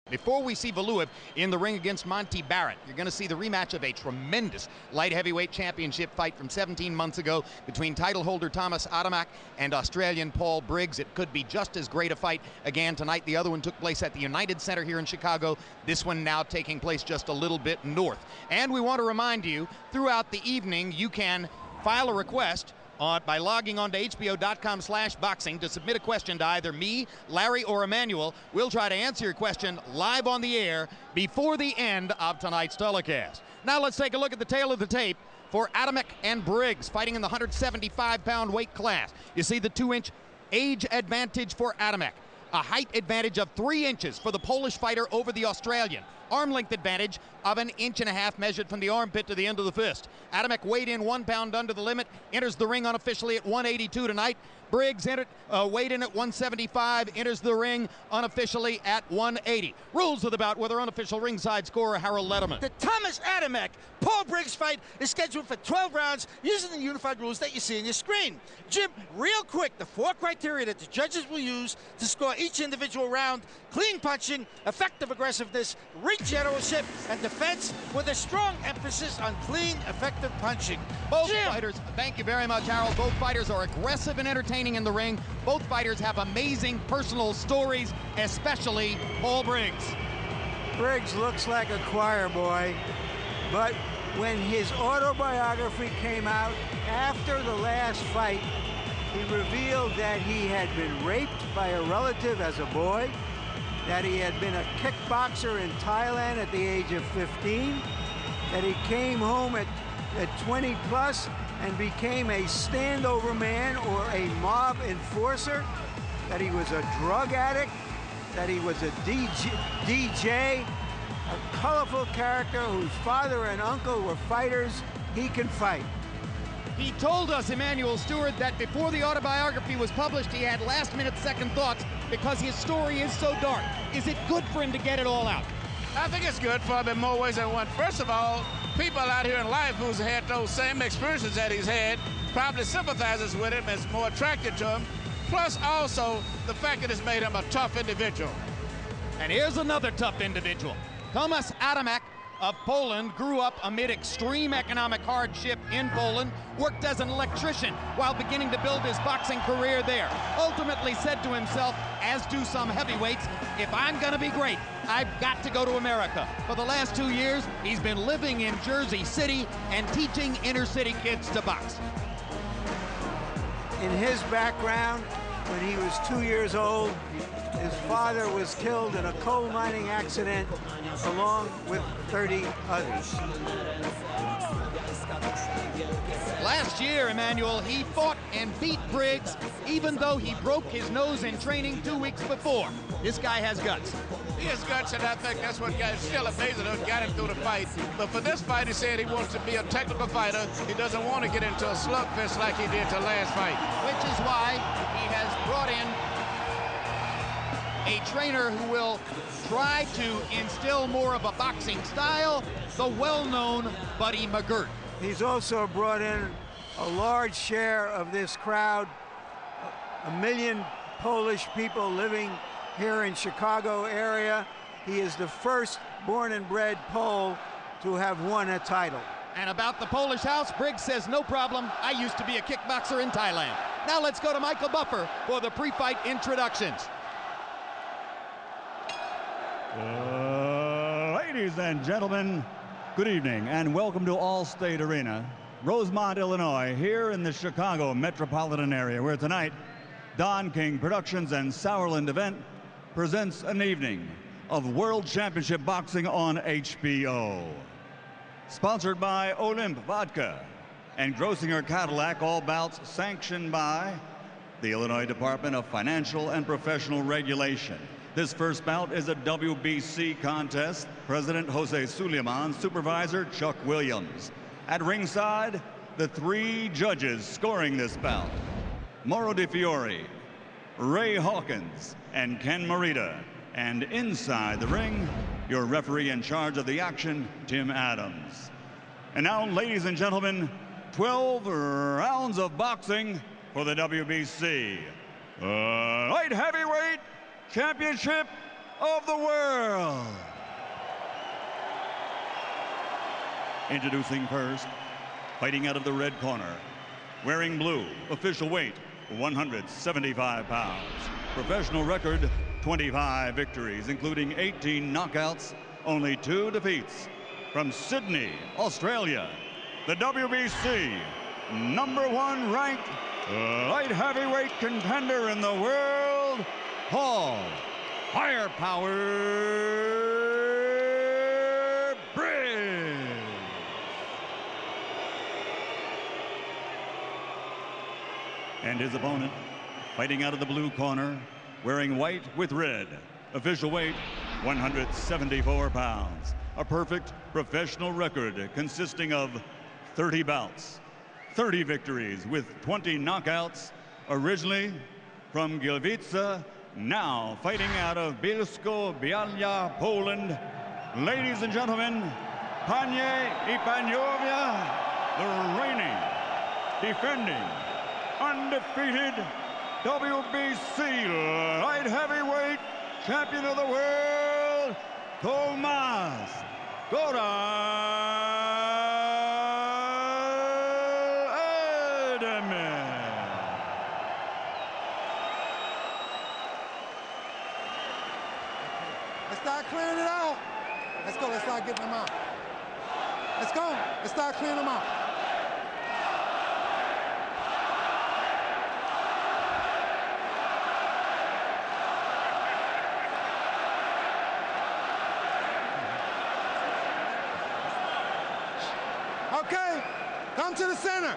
Before we see Valuev in the ring against Monty Barrett, you're going to see the rematch of a tremendous light heavyweight championship fight from 17 months ago between title holder Tomasz Adamek and Australian Paul Briggs. It could be just as great a fight again tonight. The other one took place at the United Center here in Chicago. This one now taking place just a little bit north. And we want to remind you, throughout the evening, you can file a request by logging on to HBO.com/boxing to submit a question to either me, Larry, or Emmanuel. We'll try to answer your question live on the air before the end of tonight's telecast. Now let's take a look at the tail of the tape for Adamek and Briggs fighting in the 175-pound weight class. You see the 2-inch age advantage for Adamek, a height advantage of 3 inches for the Polish fighter over the Australian, arm length advantage of 1.5 inches measured from the armpit to the end of the fist. Adamek weighed in 1 pound under the limit, enters the ring unofficially at 182 tonight. Briggs weighed in at 175, enters the ring unofficially at 180. Rules of the bout with our unofficial ringside scorer, Harold Letterman. The Tomasz Adamek Paul Briggs fight is scheduled for 12 rounds using the unified rules that you see on your screen. Jim, real quick, the 4 criteria that the judges will use to score each individual round: clean punching, effective aggressiveness, reach generalship, and defense, with a strong emphasis on clean, effective punching. Both fighters, thank you very much, Harold. Both fighters are aggressive and entertaining in the ring. Both fighters have amazing personal stories, especially Paul Briggs. Briggs looks like a choir boy, but when his autobiography came out after the last fight, he revealed that he had been raped by a relative as a boy, that he had been a kickboxer in Thailand at the age of 15, that he came home at 20 plus and became a standover man or a mob enforcer, that he was a drug addict, that he was a DJ, a colorful character whose father and uncle were fighters. He can fight. He told us, Emmanuel Stewart, that before the autobiography was published, he had last-minute second thoughts because his story is so dark. Is it good for him to get it all out? I think it's good for him in more ways than one. First of all, people out here in life who's had those same experiences that he's had probably sympathizes with him, is more attracted to him. Plus, also, the fact that it's made him a tough individual. And here's another tough individual. Tomasz Adamek of Poland grew up amid extreme economic hardship in Poland, worked as an electrician while beginning to build his boxing career there. Ultimately said to himself, as do some heavyweights, if I'm gonna be great, I've got to go to America. For the last 2 years, he's been living in Jersey City and teaching inner city kids to box. In his background, when he was 2 years old, his father was killed in a coal mining accident along with 30 others. Last year, Emmanuel, he fought and beat Briggs, even though he broke his nose in training 2 weeks before. This guy has guts. He has guts, and I think that's what got, still amazing what got him through the fight. But for this fight, he said he wants to be a technical fighter. He doesn't want to get into a slugfest like he did the last fight. Which is why he has brought in a trainer who will try to instill more of a boxing style, the well-known Buddy McGirt. He's also brought in a large share of this crowd, 1 million Polish people living here in Chicago area. He is the first born and bred Pole to have won a title. And about the Polish house, Briggs says, no problem, I used to be a kickboxer in Thailand. Now let's go to Michael Buffer for the pre-fight introductions. Ladies and gentlemen, good evening and welcome to Allstate Arena, Rosemont, Illinois, here in the Chicago metropolitan area, where tonight Don King Productions and Sauerland Event presents an evening of World Championship Boxing on HBO. Sponsored by Olymp Vodka and Grossinger Cadillac, all bouts sanctioned by the Illinois Department of Financial and Professional Regulation. This first bout is a WBC contest. President Jose Suleiman, supervisor Chuck Williams. At ringside, the 3 judges scoring this bout: Mauro Di Fiore, Ray Hawkins, and Ken Morita. And inside the ring, your referee in charge of the action, Tim Adams. And now, ladies and gentlemen, 12 rounds of boxing for the WBC light heavyweight championship of the world. Introducing first, fighting out of the red corner, wearing blue, official weight 175 pounds. Professional record 25 victories, including 18 knockouts, only 2 defeats. From Sydney, Australia, the WBC #1 ranked light heavyweight contender in the world, Paul Firepower Briggs. And his opponent, fighting out of the blue corner, wearing white with red, official weight 174 pounds. A perfect professional record consisting of 30 bouts, 30 victories with 20 knockouts, originally from Gliwice, now fighting out of Bielsko-Biała, Poland. Ladies and gentlemen, Panie I Panowie, the reigning, defending, undefeated WBC light heavyweight champion of the world, Tomasz Adamek. Let's start clearing it out. Let's go. Let's start getting them out. Let's go. Let's start clearing them out. Okay, come to the center.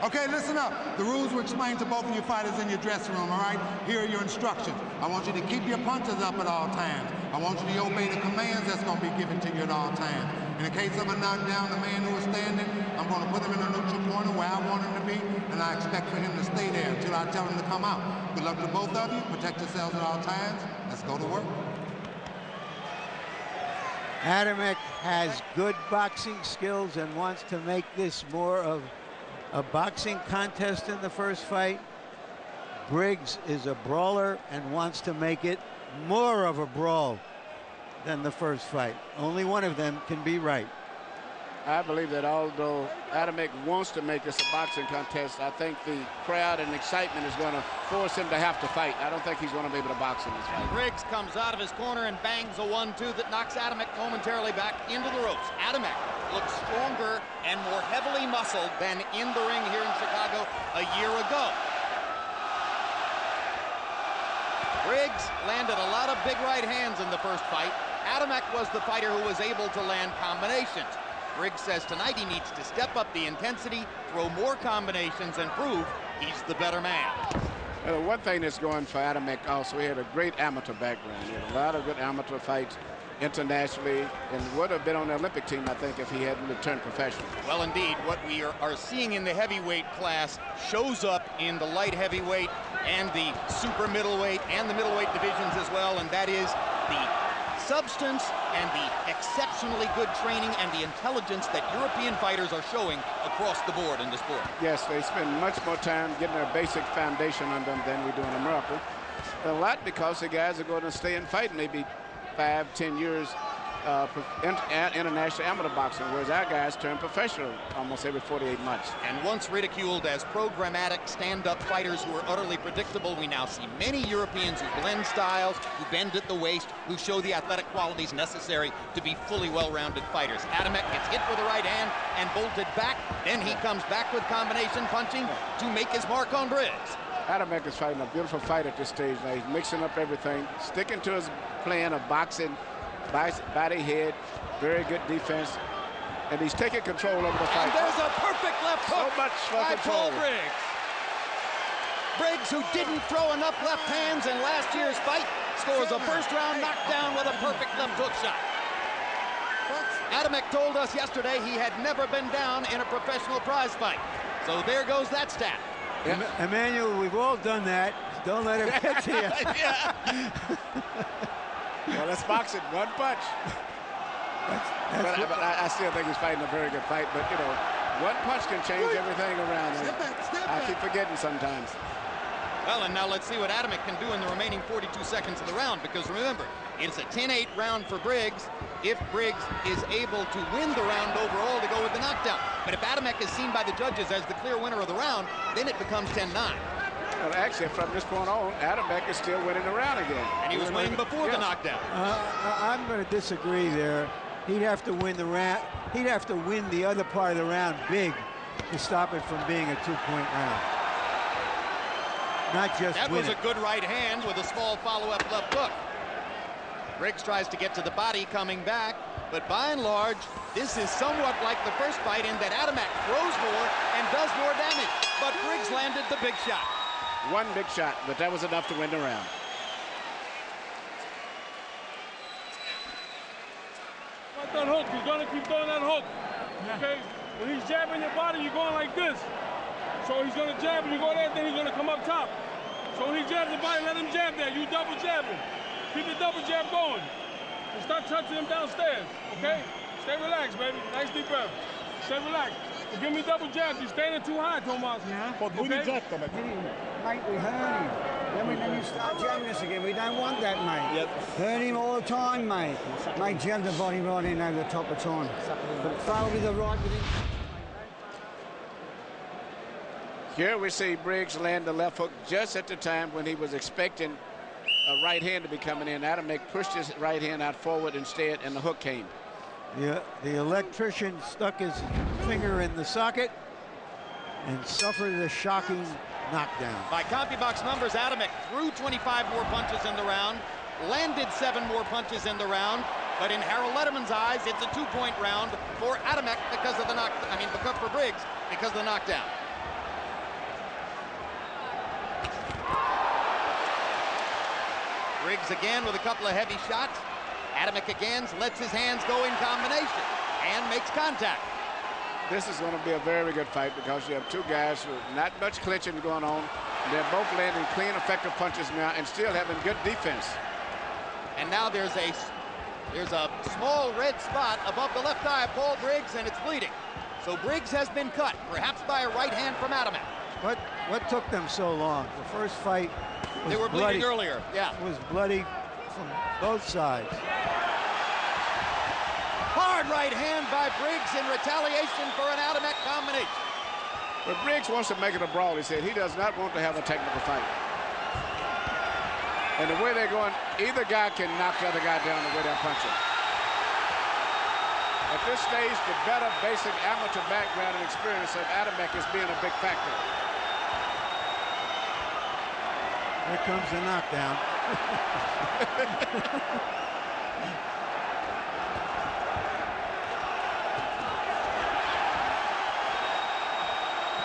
Okay, listen up. The rules were explained to both of you fighters in your dressing room, all right? Here are your instructions. I want you to keep your punches up at all times. I want you to obey the commands that's going to be given to you at all times. In the case of a knockdown, the man who is standing, I'm going to put him in a neutral corner where I want him to be, and I expect for him to stay there until I tell him to come out. Good luck to both of you. Protect yourselves at all times. Let's go to work. Adamek has good boxing skills and wants to make this more of a boxing contest in the first fight. Briggs is a brawler and wants to make it more of a brawl than the first fight. Only one of them can be right. I believe that although Adamek wants to make this a boxing contest, I think the crowd and excitement is going to force him to have to fight. I don't think he's going to be able to box in this fight. Briggs comes out of his corner and bangs a 1-2 that knocks Adamek momentarily back into the ropes. Adamek looks stronger and more heavily muscled than in the ring here in Chicago a year ago. Briggs landed a lot of big right hands in the first fight. Adamek was the fighter who was able to land combinations. Briggs says tonight he needs to step up the intensity, throw more combinations, and prove he's the better man. Well, one thing that's going for Adamek also, he had a great amateur background. He had a lot of good amateur fights internationally and would have been on the Olympic team, I think, if he hadn't returned professional. Well, indeed, what we are seeing in the heavyweight class shows up in the light heavyweight and the super middleweight and the middleweight divisions as well, and that is the substance and the exceptionally good training and the intelligence that European fighters are showing across the board in the sport. Yes, they spend much more time getting their basic foundation on them than we do in America. A lot because the guys are going to stay and fight maybe 5-10 years international amateur boxing, whereas our guys turn professional almost every 48 months. And once ridiculed as programmatic stand-up fighters who are utterly predictable, we now see many Europeans who blend styles, who bend at the waist, who show the athletic qualities necessary to be fully well-rounded fighters. Adamek gets hit with the right hand and bolted back. Then he comes back with combination punching to make his mark on Briggs. Adamek is fighting a beautiful fight at this stage now. He's mixing up everything, sticking to his plan of boxing, body, head, very good defense, and he's taking control over the fight. And there's a perfect left hook so much for by control. Paul Briggs. Briggs, who didn't throw enough left hands in last year's fight, scores a first-round knockdown with a perfect left hook shot. Adamek told us yesterday he had never been down in a professional prize fight. So there goes that stat. Yeah. Emmanuel, we've all done that. Don't let him get to you. Well, that's boxing, one punch. But I still think he's fighting a very good fight. But, you know, one punch can change everything around. Step back. I keep forgetting sometimes. Well, and now let's see what Adamek can do in the remaining 42 seconds of the round, because remember, It's a 10-8 round for Briggs if Briggs is able to win the round overall to go with the knockdown. But if Adamek is seen by the judges as the clear winner of the round, then it becomes 10-9. Well, actually, from this point on, Adamek is still winning the round again. And he was winning before the knockdown. I'm going to disagree there. He'd have to win the round. He'd have to win the other part of the round big to stop it from being a 2-point round. Not just that win was it. a good right hand with a small follow-up left hook. Briggs tries to get to the body coming back, but by and large, this is somewhat like the first fight in that Adamek throws more and does more damage, but Briggs landed the big shot. One big shot, but that was enough to win the round. Like that hook, he's gonna keep throwing that hook. Okay? When he's jabbing your body, you're going like this. So he's gonna jab and you go there, then he's gonna come up top. So when he jabs the body, let him jab there. You double jab him. Keep the double jab going. And start touching him downstairs. Okay? Stay relaxed, baby. Nice deep breath. Stay relaxed. Well, give me double jabs. You're standing too high, Tomasz. Yeah. Okay? Mate, we hurt him. Then you start jamming us again. We don't want that, mate. Yep. Hurt him all the time, mate. Mate, jab the body right in over the top of time. But throw with the right with him. Here we see Briggs land the left hook just at the time when he was expecting a right hand to be coming in. Adamek pushed his right hand out forward instead, and the hook came. Yeah, the electrician stuck his finger in the socket and suffered a shocking knockdown. By CompuBox numbers, Adamek threw 25 more punches in the round, landed 7 more punches in the round, but in Harold Letterman's eyes, it's a 2-point round for Adamek because of the for Briggs because of the knockdown. Briggs again with a couple of heavy shots. Adamek again lets his hands go in combination and makes contact. This is going to be a very good fight because you have two guys with not much clinching going on. They're both landing clean, effective punches now and still having good defense. And now there's a small red spot above the left eye of Paul Briggs, and it's bleeding. So Briggs has been cut, perhaps by a right hand from Adamek. What took them so long? The first fight was they were bleeding bloody. earlier. Yeah. It was bloody from both sides. Hard right hand by Briggs in retaliation for an Adamek combination. But Briggs wants to make it a brawl, he said. He does not want to have a technical fight. And the way they're going, either guy can knock the other guy down the way they're punching. At this stage, the better basic amateur background and experience of Adamek is being a big factor. Here comes the knockdown.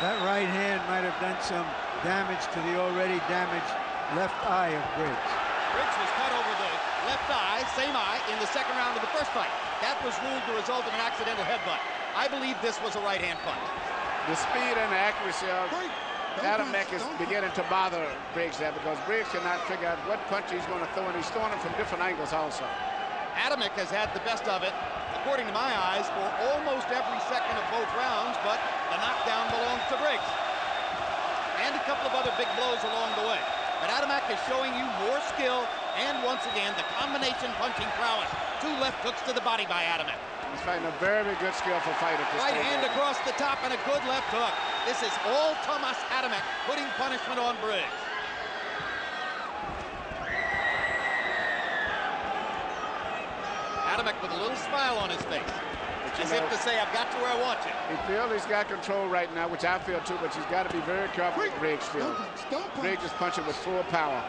That right hand might have done some damage to the already damaged left eye of Briggs. Briggs was cut over the left eye, same eye, in the second round of the first fight. That was ruled the result of an accidental headbutt. I believe this was a right-hand punch. The speed and the accuracy of Adamek is beginning to bother Briggs there because Briggs cannot figure out what punch he's going to throw, and he's throwing them from different angles also. Adamek has had the best of it, according to my eyes, for almost every second of both rounds, but the knockdown belongs to Briggs. And a couple of other big blows along the way. But Adamek is showing you more skill, and once again, the combination punching prowess. 2 left hooks to the body by Adamek. He's fighting a very good, skillful fight at this Right stage. hand across the top and a good left hook. This is all Tomasz Adamek putting punishment on Briggs. Adamek with a little smile on his face, as if to say, I've got you where I want you. He feels he's got control right now, which I feel too, but he's got to be very careful with Briggs still. Briggs is punching with full power.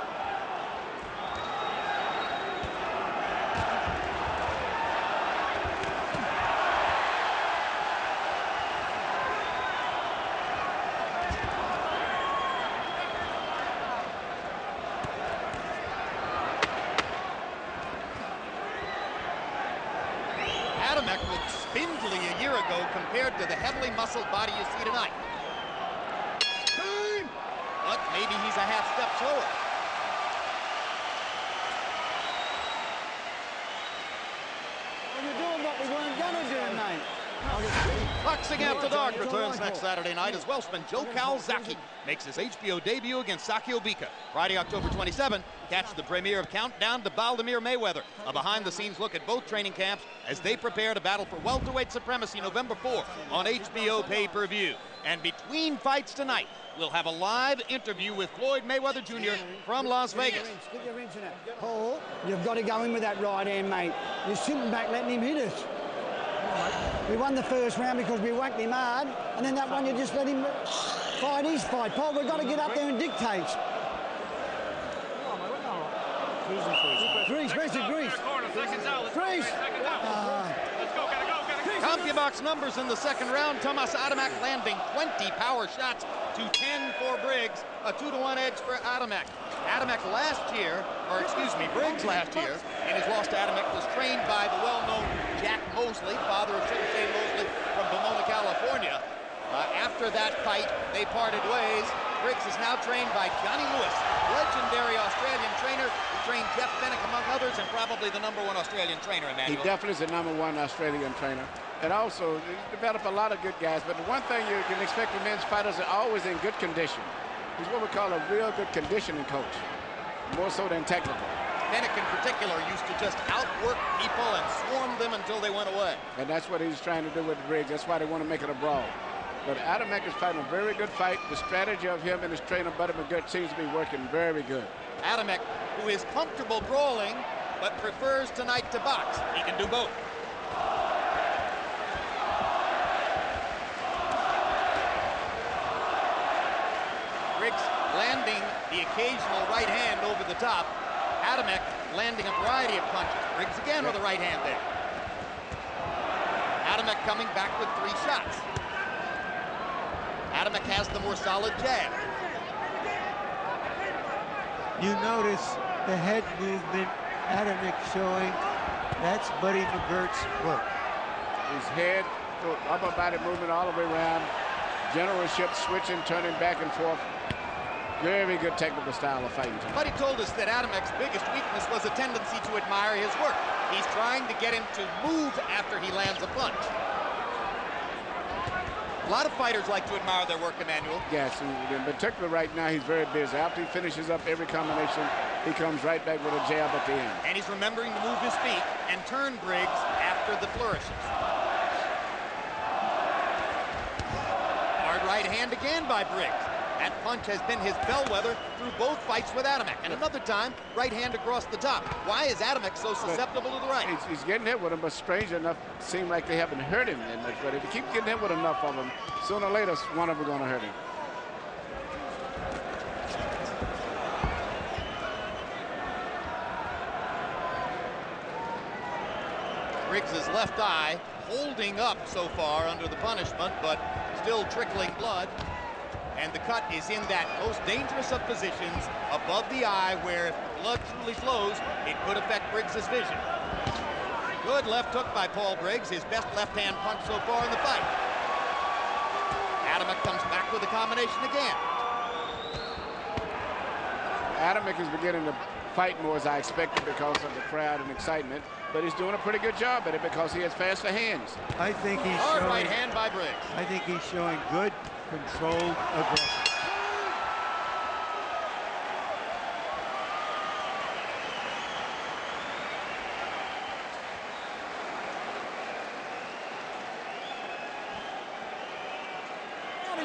Adamek looked spindly a year ago compared to the heavily muscled body you see tonight. But maybe he's a half step slower. Well, you're doing what we weren't going to do, mate. Boxing After Dark returns next Saturday night as Welshman Joe Calzaghe makes his HBO debut against Sakio Bika. Friday, October 27, catch the premiere of Countdown to Baldomir Mayweather, a behind-the-scenes look at both training camps as they prepare to battle for welterweight supremacy November 4 on HBO pay-per-view. And between fights tonight, we'll have a live interview with Floyd Mayweather Jr. from Las Vegas. Paul, you've got to go in with that right hand, mate. You're sitting back letting him hit us. We won the first round because we whacked him hard, and then that one you just let him fight his fight. Paul, we've got to get up there and dictate. Grease, where's the grease? Grease! CompuBox numbers in the second round. Tomasz Adamek landing 20 power shots to 10 for Briggs. A 2-to-1 edge for Adamek. Briggs last year, in his loss to Adamek, was trained by the well-known Jack Mosley, father of Sugar Shane Mosley from Pomona, California. After that fight, they parted ways. Briggs is now trained by Johnny Lewis, legendary Australian trainer who trained Jeff Fennick, among others, and probably the #1 Australian trainer, Emmanuel. He definitely is the #1 Australian trainer. And also, he developed a lot of good guys. But the one thing you can expect from men's fighters are always in good condition. He's what we call a real good conditioning coach, more so than technical. Fennick in particular used to just outwork people and swarm them until they went away. And that's what he's trying to do with Briggs. That's why they want to make it a brawl. But Adamek is fighting a very good fight. The strategy of him and his trainer, Buddy McGirt, seems to be working very good. Adamek, who is comfortable brawling, but prefers tonight to box. He can do both. Briggs landing the occasional right hand over the top. Adamek landing a variety of punches. Briggs again with a right hand there. Adamek coming back with 3 shots. Adamek has the more solid jab. You notice the head movement Adamek showing. That's Buddy McGirt's work. His head, upper body movement all the way around. Generalship, switching, turning back and forth. Very good technical style of fighting. Buddy told us that Adamek's biggest weakness was a tendency to admire his work. He's trying to get him to move after he lands a punch. A lot of fighters like to admire their work, Emmanuel. Yes, in particular right now, he's very busy. After he finishes up every combination, he comes right back with a jab at the end. And he's remembering to move his feet and turn Briggs after the flourishes. Hard right hand again by Briggs. That punch has been his bellwether through both fights with Adamek. And another time, right hand across the top. Why is Adamek so susceptible to the right? He's getting hit with him, but strange enough, it seems like they haven't hurt him that much. But if you keep getting hit with enough of them, sooner or later, one of them are going to hurt him. Briggs' left eye holding up so far under the punishment, but still trickling blood. And the cut is in that most dangerous of positions, above the eye, where if the blood truly flows, it could affect Briggs' vision. Good left hook by Paul Briggs, his best left-hand punch so far in the fight. Adamek comes back with a combination again. Adamek is beginning to fight more as I expected because of the crowd and excitement, but he's doing a pretty good job at it because he has faster hands. I think he's Hard showing, right hand by Briggs. I think he's showing good, controlled aggression.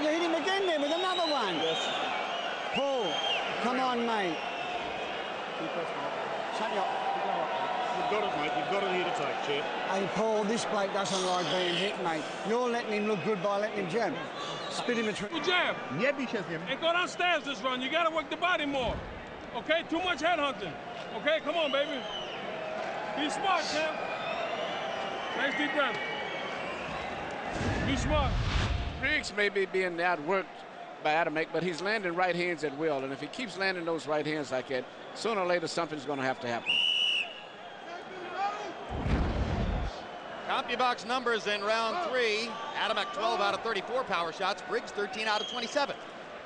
You hit him again there with another one. Yes. Paul, come on, mate. Shut you up. You've got it, mate. You've got it here to take, Chair. Hey, Paul, this bloke doesn't like being hit, mate. You're letting him look good by letting him jab. Spit him a trick. Good jab. And go downstairs this run. You got to work the body more. Okay? Too much head hunting. Okay? Come on, baby. Be smart, champ. Nice deep breath. Be smart. Briggs may be being outworked by Adamek, but he's landing right hands at will, and if he keeps landing those right hands like that, sooner or later something's going to have to happen. CompuBox numbers in round 3. Adamek 12 out of 34 power shots. Briggs 13 out of 27.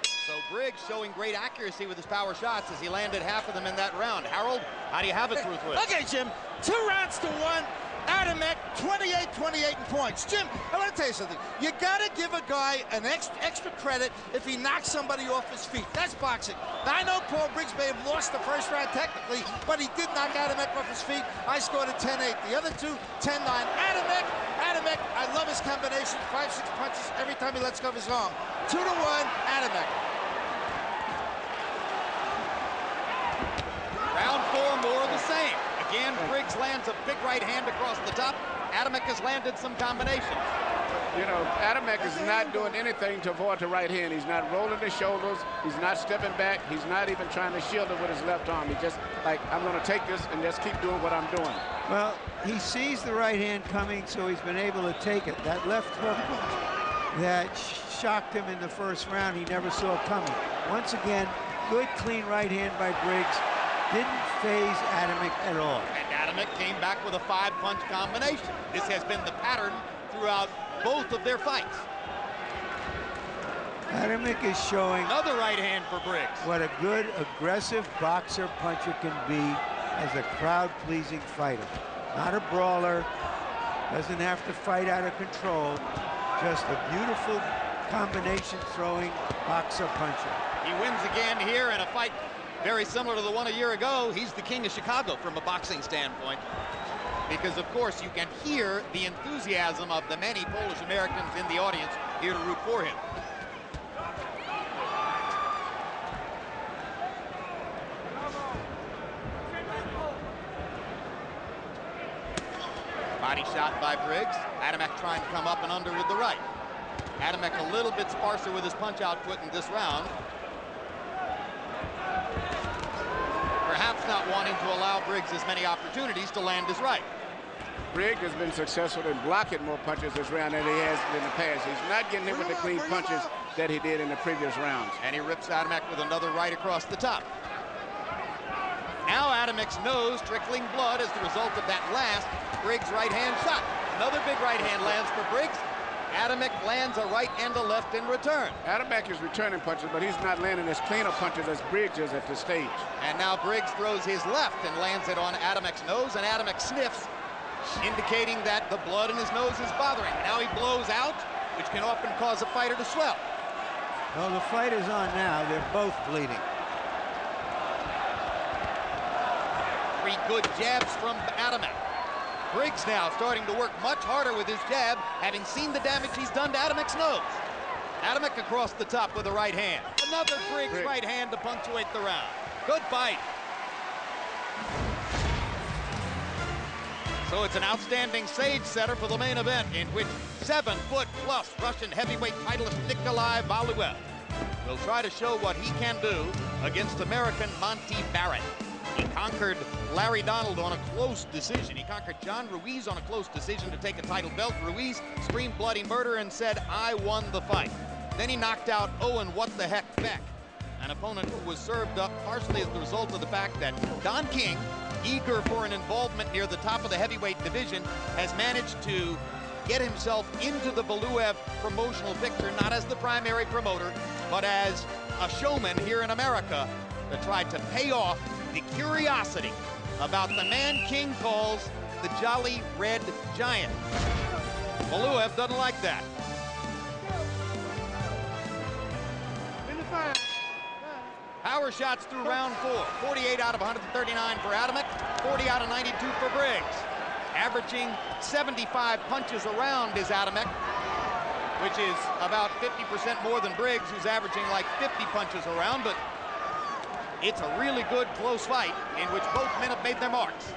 So Briggs showing great accuracy with his power shots as he landed half of them in that round. Harold, how do you have it, Ruthwood? Okay, Jim, 2 rounds to 1. Adamek, 28-28 in points. Jim, I want to tell you something. You got to give a guy an extra credit if he knocks somebody off his feet. That's boxing. Now, I know Paul Briggs may have lost the first round technically, but he did knock Adamek off his feet. I scored a 10-8. The other two, 10-9. Adamek, I love his combination. 5-6 punches every time he lets go of his arm. 2-1, Adamek. Round 4, more of the same. Again, Briggs lands a big right hand across the top. Adamek has landed some combinations. You know, Adamek is not doing anything to avoid the right hand. He's not rolling his shoulders. He's not stepping back. He's not even trying to shield it with his left arm. He's just like, I'm going to take this and just keep doing what I'm doing. Well, he sees the right hand coming, so he's been able to take it. That left hook that shocked him in the first round, he never saw coming. Once again, good, clean right hand by Briggs. Didn't phase Adamek at all. And Adamek came back with a 5-punch combination. This has been the pattern throughout both of their fights. Adamek is showing another right hand for Briggs. What a good, aggressive boxer puncher can be as a crowd-pleasing fighter. Not a brawler, doesn't have to fight out of control, just a beautiful combination throwing boxer puncher. He wins again here in a fight very similar to the one a year ago. He's the king of Chicago from a boxing standpoint, because of course you can hear the enthusiasm of the many Polish Americans in the audience here to root for him. Body shot by Briggs. Adamek trying to come up and under with the right. Adamek a little bit sparser with his punch output in this round. Perhaps not wanting to allow Briggs as many opportunities to land his right. Briggs has been successful in blocking more punches this round than he has in the past. He's not getting hit with the clean punches that he did in the previous rounds. And he rips Adamek with another right across the top. Now Adamek's nose trickling blood as the result of that last Briggs right hand shot. Another big right hand lands for Briggs. Adamek lands a right and a left in return. Adamek is returning punches, but he's not landing as clean of punches as Briggs is at this stage. And now Briggs throws his left and lands it on Adamek's nose, and Adamek sniffs, indicating that the blood in his nose is bothering. Now he blows out, which can often cause a fighter to swell. Well, the fight is on now. They're both bleeding. 3 good jabs from Adamek. Briggs now starting to work much harder with his jab, having seen the damage he's done to Adamek's nose. Adamek across the top with a right hand. Another Briggs right hand to punctuate the round. Good fight. So it's an outstanding stage setter for the main event, in which 7-foot-plus Russian heavyweight titleist Nikolai Valuev will try to show what he can do against American Monty Barrett. He conquered Larry Donald on a close decision. He conquered John Ruiz on a close decision to take a title belt. Ruiz screamed bloody murder and said, "I won the fight." Then he knocked out Owen What the Heck Beck, an opponent who was served up partially as the result of the fact that Don King, eager for an involvement near the top of the heavyweight division, has managed to get himself into the Valuev promotional picture, not as the primary promoter, but as a showman here in America, to try to pay off the curiosity about the man King calls the Jolly Red Giant. Valuev doesn't like that. Power shots through round 4. 48 out of 139 for Adamek, 40 out of 92 for Briggs. Averaging 75 punches a round is Adamek, which is about 50% more than Briggs, who's averaging like 50 punches a round, but it's a really good close fight in which both men have made their marks.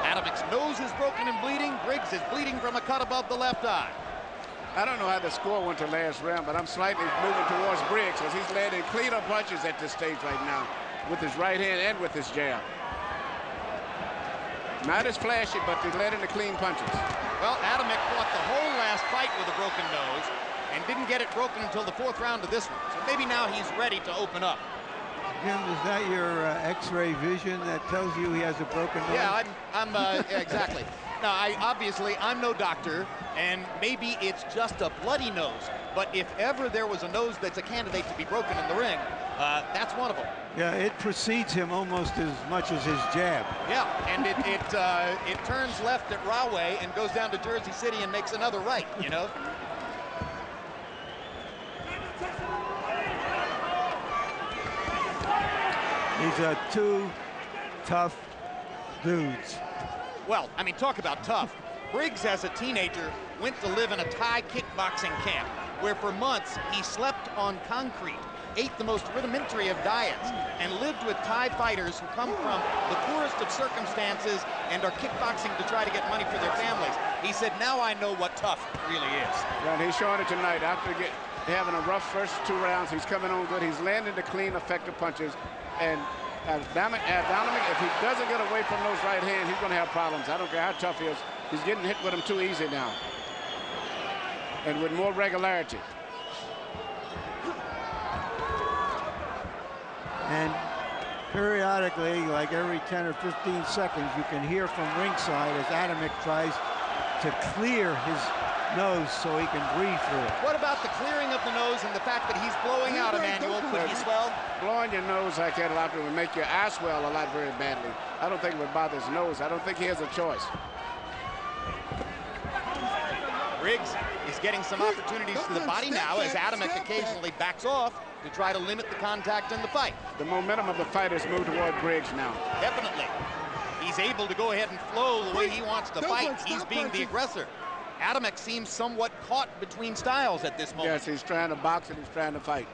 Adamek's nose is broken and bleeding. Briggs is bleeding from a cut above the left eye. I don't know how the score went to last round, but I'm slightly moving towards Briggs because he's landing cleaner punches at this stage right now with his right hand and with his jab. Not as flashy, but he's landing the clean punches. Well, Adamek fought the whole last fight with a broken nose and didn't get it broken until the 4th round of this one. So maybe now he's ready to open up. Jim, is that your X-ray vision that tells you he has a broken nose? Yeah, yeah, exactly. Now, I'm no doctor, and maybe it's just a bloody nose. But if ever there was a nose that's a candidate to be broken in the ring, that's one of them. Yeah, it precedes him almost as much as his jab. Yeah, and it turns left at Rahway and goes down to Jersey City and makes another right, you know? These are two tough dudes. Well, I mean, talk about tough. Briggs, as a teenager, went to live in a Thai kickboxing camp where for months he slept on concrete, ate the most rudimentary of diets, and lived with Thai fighters who come from the poorest of circumstances and are kickboxing to try to get money for their families. He said, now I know what tough really is. Yeah, and he's showing it tonight. After having a rough first 2 rounds, he's coming on good. He's landing the clean, effective punches. And Adamek, if he doesn't get away from those right hands, he's going to have problems. I don't care how tough he is. He's getting hit with them too easy now. And with more regularity. And periodically, like every 10 or 15 seconds, you can hear from ringside as Adamek tries to clear his nose so he can breathe through it. What about the clearing of the nose and the fact that he's blowing out, Emmanuel? Could he swell? Blowing your nose like that a lot would make your eye swell a lot very badly. I don't think it would bother his nose. I don't think he has a choice. Briggs is getting some opportunities to the body now as Adamek occasionally backs off to try to limit the contact in the fight. The momentum of the fight has moved toward Briggs now. Definitely. He's able to go ahead and flow the way he wants to fight. He's being the aggressor. Adamek seems somewhat caught between styles at this moment. Yes, he's trying to box and he's trying to fight.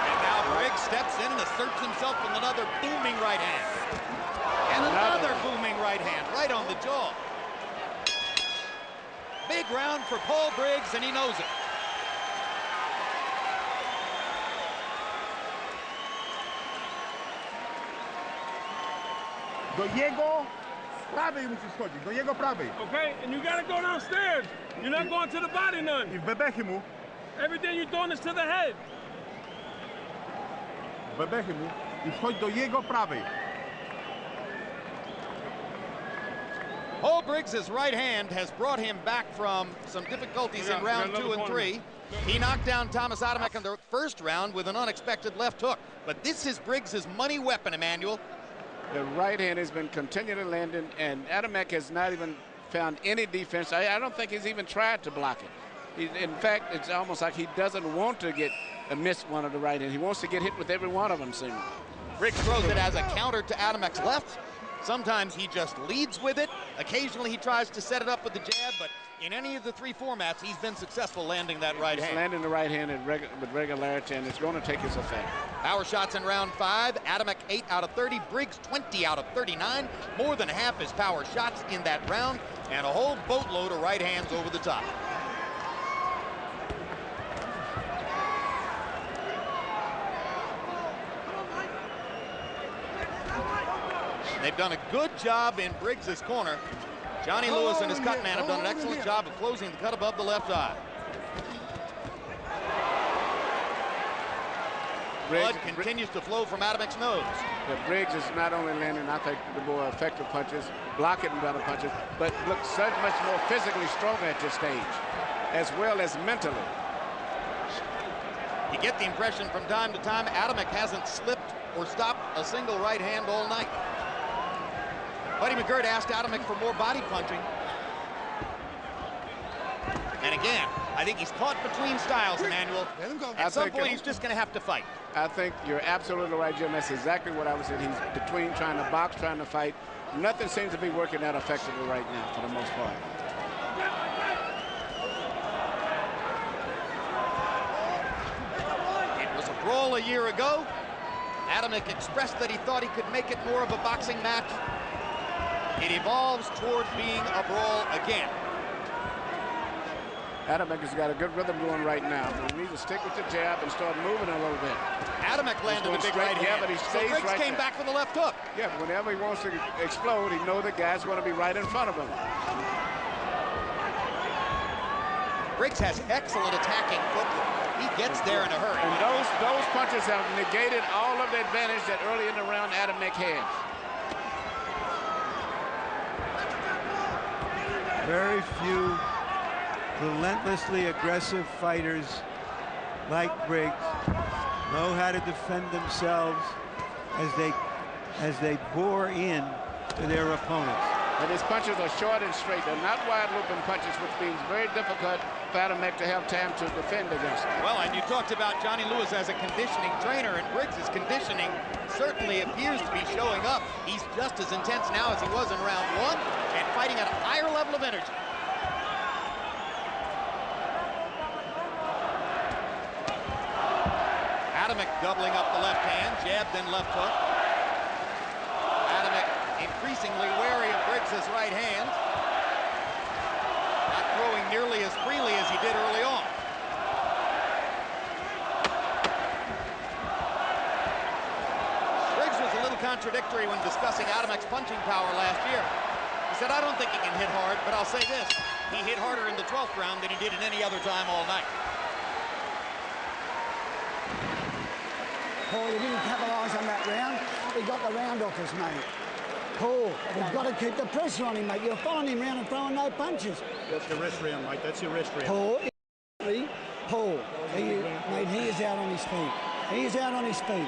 And now Briggs steps in and asserts himself with another booming right hand. And another booming right hand, right on the jaw. Big round for Paul Briggs, and he knows it. Do jego prawej musisz schodzić, do jego prawej. Okay, and you gotta go downstairs. You're not going to the body none. I w bebechy mu. Everything you're doing is to the head. W bebechy mu. I wchodź do jego prawej. Paul Briggs' right hand has brought him back from some difficulties in round 2 and 3. He knocked down Tomasz Adamek in the first round with an unexpected left hook. But this is Briggs' money weapon, Emmanuel. The right hand has been continually landing, and Adamek has not even found any defense. I don't think he's even tried to block it. In fact, it's almost like he doesn't want to miss one of the right hand. He wants to get hit with every one of them, seemingly. Briggs throws it as a counter to Adamek's left. Sometimes he just leads with it. Occasionally he tries to set it up with the jab, but in any of the 3 formats, he's been successful landing that right hand. He's landing the right hand with regularity, and it's going to take his effect. Power shots in round 5. Adamek 8 out of 30. Briggs 20 out of 39. More than half his power shots in that round, and a whole boatload of right hands over the top. They've done a good job in Briggs' corner. Johnny Lewis and his cut man have done an excellent job of closing the cut above the left eye. Blood continues to flow from Adamek's nose. Yeah, Briggs is not only landing, I think, the more effective punches, blocking better punches, but looks so much more physically stronger at this stage, as well as mentally. You get the impression from time to time Adamek hasn't slipped or stopped a single right hand all night. Buddy McGirt asked Adamek for more body punching. And again, I think he's caught between styles, Emmanuel. At some point, he's just going to have to fight. I think you're absolutely right, Jim. That's exactly what I was saying. He's between trying to box, trying to fight. Nothing seems to be working that effectively right now, for the most part. It was a brawl a year ago. Adamek expressed that he thought he could make it more of a boxing match. It evolves toward being a brawl again. Adamek has got a good rhythm going right now. He needs to stick with the jab and start moving a little bit. Adamek landed a big right hand. Yeah, but he stays so Briggs right came back with a left hook. Yeah, but whenever he wants to explode, he knows the guy's going to be right in front of him. Briggs has excellent attacking footwork. He gets there in a hurry. And those punches have negated all of the advantage that early in the round Adamek had. Very few relentlessly aggressive fighters like Briggs know how to defend themselves as they bore in to their opponents. And his punches are short and straight. They're not wide-looping punches, which means very difficult for Adamek to have time to defend against them. Well, and you talked about Johnny Lewis as a conditioning trainer, and Briggs' conditioning certainly appears to be showing up. He's just as intense now as he was in round one, and fighting at a higher level of energy. Adamek doubling up the left hand, jab then left hook. Adamek increasingly wary of Briggs' right hand. Not throwing nearly as freely as he did early on. Briggs was a little contradictory when discussing Adamek's punching power last year. He said, I don't think he can hit hard, but I'll say this. He hit harder in the 12th round than he did in any other time all night. Paul, he didn't capitalise on that round. He got the round off us, mate. Paul, we've got to keep the pressure on him, mate. You're following him round and throwing no punches. That's your wrist round, mate. That's your wrist round. Paul, mate, he is out on his feet. He is out on his feet.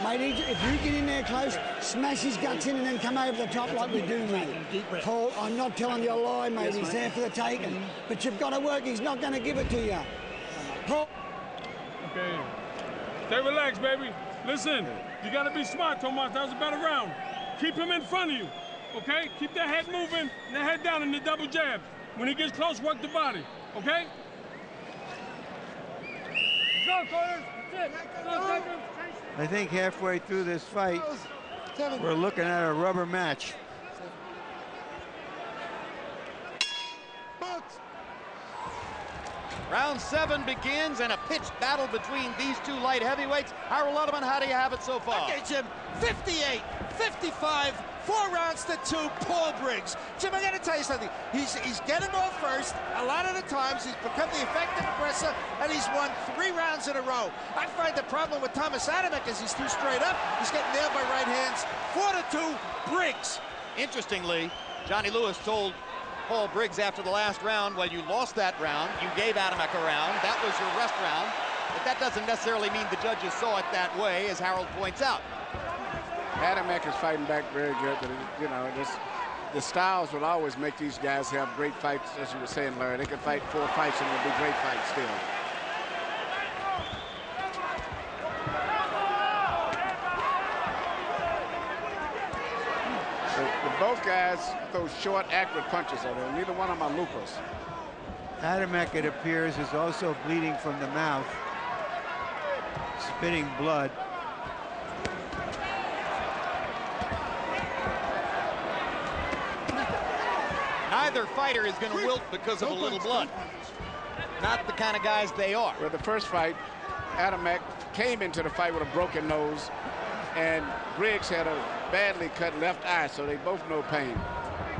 Mate, if you get in there close, smash his guts in and then come over the top like we do, mate. Paul, I'm not telling you a lie, mate. He's there for the taking. But you've got to work. He's not going to give it to you. Paul. Okay. Stay relaxed, baby. Listen, you got to be smart, Tomasz. That was a better round. Keep him in front of you, okay? Keep that head moving and that head down in the double jab. When he gets close, work the body, okay? Go, Corners. That's it. Go, I think halfway through this fight, we're looking at a rubber match. Round 7 begins, and a pitched battle between these two light heavyweights. Harold Adamek, how do you have it so far? Okay, Jim, 58, 55, 4 rounds to 2, Paul Briggs. Jim, I got to tell you something. He's getting off first. A lot of the times, he's become the effective aggressor, and he's won 3 rounds in a row. I find the problem with Tomasz Adamek is he's too straight up. He's getting nailed by right hands. 4-2, Briggs. Interestingly, Johnny Lewis told Paul Briggs after the last round, well, you lost that round, you gave Adamek a round, that was your rest round, but that doesn't necessarily mean the judges saw it that way, as Harold points out. Adamek is fighting back very good, but you know, the styles will always make these guys have great fights, as you were saying, Larry. They could fight 4 fights and it'll be great fights still. Both guys throw short, accurate punches on there. Neither one of them are loopers. Adamek, it appears, is also bleeding from the mouth, spitting blood. Neither fighter is going to wilt because of a little blood. Not the kind of guys they are. Well, the first fight, Adamek came into the fight with a broken nose, and Briggs had a badly cut left eye, so they both know pain.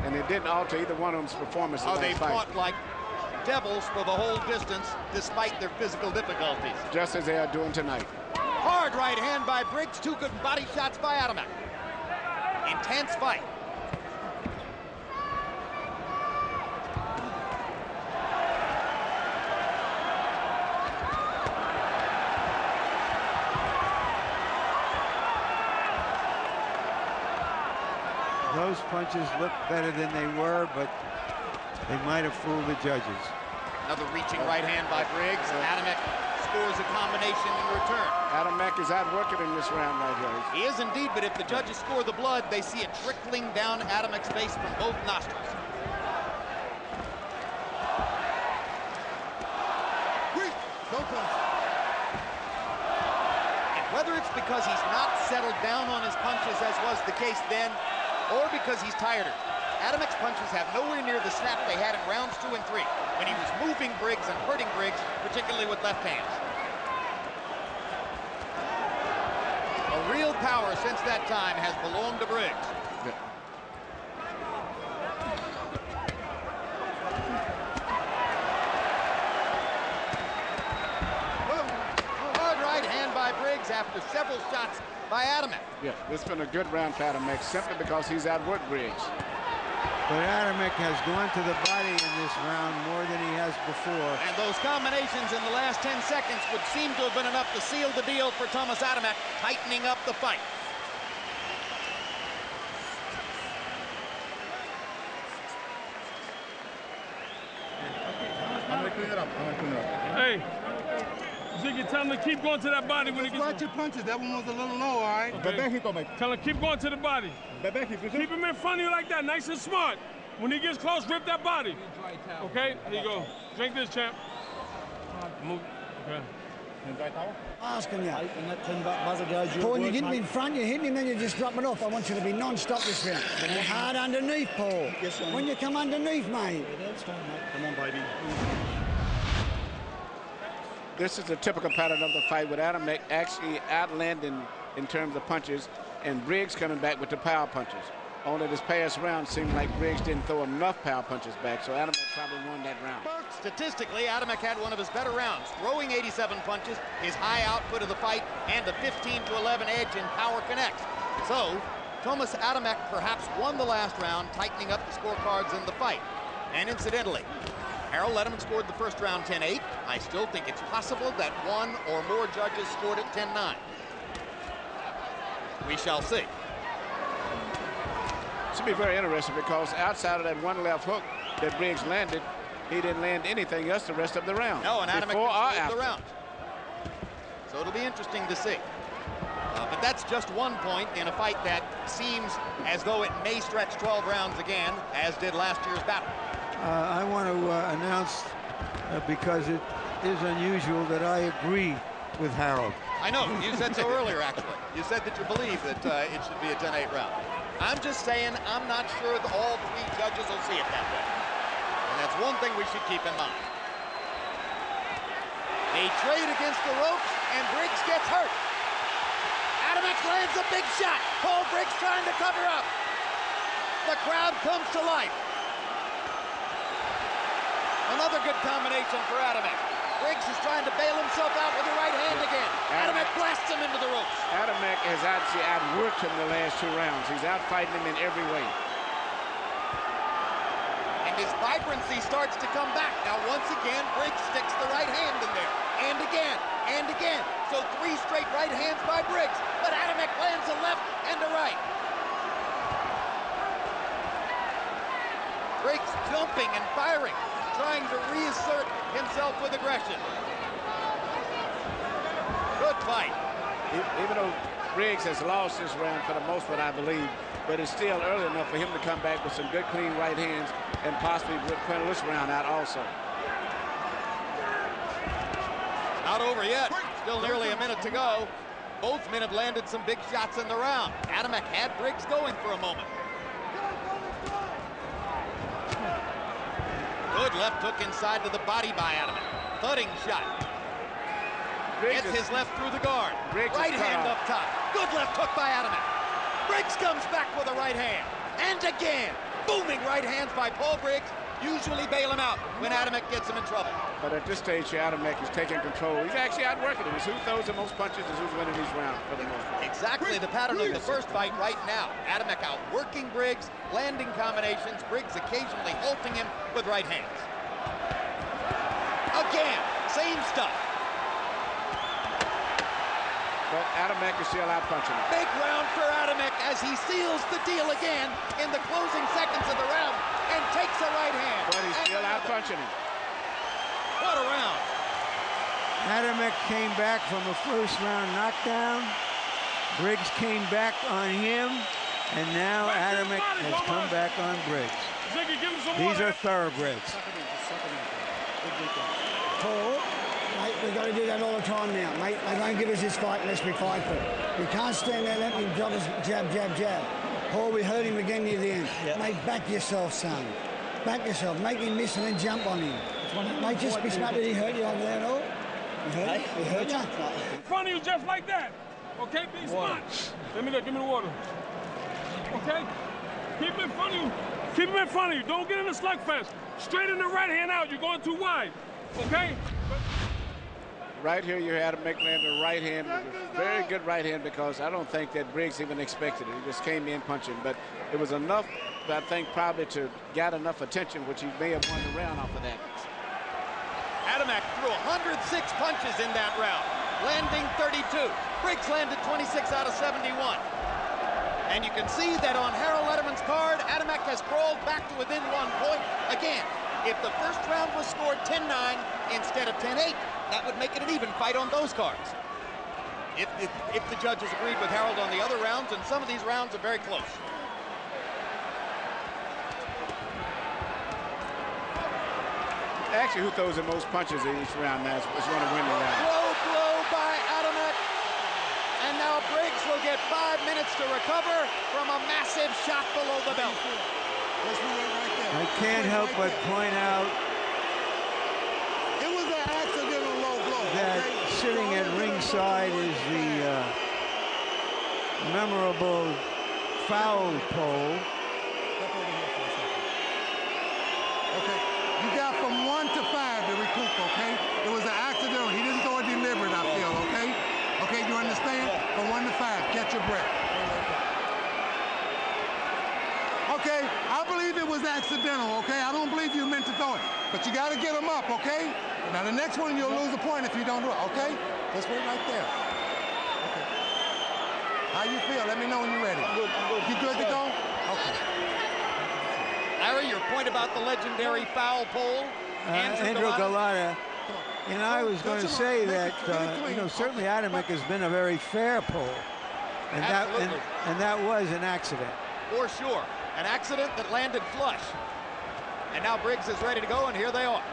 And it didn't alter either one of them's performance. Oh, they fought like devils for the whole distance, despite their physical difficulties. Just as they are doing tonight. Hard right hand by Briggs, 2 good body shots by Adamek. Intense fight. Those punches look better than they were, but they might have fooled the judges. Another reaching right hand by Briggs. Adamek scores a combination in return. Adamek is outworking in this round right here. He is indeed, but if the judges score the blood, they see it trickling down Adamek's face from both nostrils. And whether it's because he's not settled down on his punches, as was the case then, or because he's tireder, Adamek's punches have nowhere near the snap they had in rounds 2 and 3, when he was moving Briggs and hurting Briggs, particularly with left hands. A real power since that time has belonged to Briggs. Hard right hand by Briggs, Briggs after several shots by Adamek. Yeah, it's been a good round for Adamek simply because he's outworked Briggs. But Adamek has gone to the body in this round more than he has before. And those combinations in the last 10 seconds would seem to have been enough to seal the deal for Tomasz Adamek, tightening up the fight. I'm gonna clean it up. Hey, Ziggy, tell him to keep going to that body when he gets. Watch your punches. That one was a little low, all right? Okay. Tell him keep going to the body. Keep him in front of you like that, nice and smart. When he gets close, rip that body. Okay, here you go. Drink this, champ. Move. Okay. Asking you. Paul, you get him in front, you hit him, then you just drop it off. I want you to be non-stop this round. Hard underneath, Paul. Yes, when you come underneath, mate. Come on, baby. This is the typical pattern of the fight with Adamek actually outlanding in terms of punches and Briggs coming back with the power punches. Only this past round seemed like Briggs didn't throw enough power punches back, so Adamek probably won that round. Statistically, Adamek had one of his better rounds, throwing 87 punches, his high output of the fight, and a 15-11 edge in power connects. So, Tomasz Adamek perhaps won the last round, tightening up the scorecards in the fight. And incidentally, Harold Letterman scored the first round 10-8. I still think it's possible that one or more judges scored it 10-9. We shall see. Should be very interesting because outside of that one left hook that Briggs landed, he didn't land anything else the rest of the round. No, and Adamek before or after the round. So it'll be interesting to see. But that's just one point in a fight that seems as though it may stretch 12 rounds again, as did last year's battle. I want to announce, because it is unusual, that I agree with Harold. I know, you said so earlier, actually. You said that you believe that it should be a 10-8 round. I'm just saying I'm not sure that all three judges will see it that way. And that's one thing we should keep in mind. They trade against the ropes, and Briggs gets hurt. Adamek lands a big shot. Paul Briggs trying to cover up. The crowd comes to life. Another good combination for Adamek. Briggs is trying to bail himself out with the right hand again. Adamek blasts him into the ropes. Adamek has actually outworked him the last two rounds. He's outfighting him in every way. And his vibrancy starts to come back. Now, once again, Briggs sticks the right hand in there. And again, and again. So 3 straight right hands by Briggs. But Adamek lands a left and a right. Briggs jumping and firing, trying to reassert himself with aggression. Good fight. Even though Briggs has lost this round for the most part, I believe, but it's still early enough for him to come back with some good, clean right hands and possibly put this round out also. Not over yet. Still nearly a minute to go. Both men have landed some big shots in the round. Adamek had Briggs going for a moment. Good left hook inside to the body by Adamek. Thudding shot. Briggs Gets his left through the guard. Briggs right hand up top. Good left hook by Adamek. Briggs comes back with a right hand. And again. Booming right hands by Paul Briggs. Usually bail him out when Adamek gets him in trouble. But at this stage, Adamek is taking control. He's actually outworking him. It's who throws the most punches is who's winning these rounds for the most part. Exactly the pattern of the first fight right now. Adamek outworking Briggs, landing combinations, Briggs occasionally halting him with right hands. Again, same stuff. But Adamek is still out punching him. Big round for Adamek as he seals the deal again in the closing seconds of the round and takes a right hand. But he's still out punching him. What a round. Adamek came back from a first round knockdown. Briggs came back on him, and now Adamek has come back on Briggs. These are thoroughbreds. Paul, mate, we've got to do that all the time now, mate. They won't give us this fight unless we fight for it. We can't stand there letting him drop us jab, jab, jab. Paul, we hurt him again near the end. Yep. Mate, back yourself, son. Back yourself. Make him miss and then jump on him. Mate, just be smart. Did he hurt you over there at all? He hurt you? He hurt you? In front of you just like that. Okay, be smart. Let me look. Give me the water. Okay? Keep him in front of you. Keep him in front of you. Don't get in the slugfest. Straight in the right hand out. You're going too wide. Okay? Right here, you had Adamek land the right hand, very good right hand, because I don't think that Briggs even expected it. He just came in punching, but it was enough, I think, probably to get enough attention, which he may have won the round off of that. Adamek threw 106 punches in that round, landing 32. Briggs landed 26 out of 71. And you can see that on Harold Letterman's card, Adamek has crawled back to within 1 point. Again, if the first round was scored 10-9 instead of 10-8, that would make it an even fight on those cards. If the judges agreed with Harold on the other rounds, and some of these rounds are very close. Actually, who throws the most punches in each round now is going to win the round. Low blow by Adamek. And now Briggs will get 5 minutes to recover from a massive shot below the belt. I can't help but point out It was an accidental low blow. that sitting at ringside is the memorable foul pole. Okay, you got from 1 to 5 to recoup, okay? It was an accidental. He didn't throw it deliberate, I feel, okay? Okay, you understand? From 1 to 5, catch your breath. Okay, I believe it was accidental, okay? I don't believe you meant to throw it, but you got to get him up, okay? Now, the next one, you'll lose a point if you don't do it, okay? Just wait right there. Okay. How you feel? Let me know when you're ready. I'm good. You good to go? Okay. Larry, your point about the legendary foul pole. Andrew Galata. And I was going to say that, certainly Adamek has been a very fair pole. And that was an accident. For sure. An accident that landed flush. And now Briggs is ready to go, and here they are.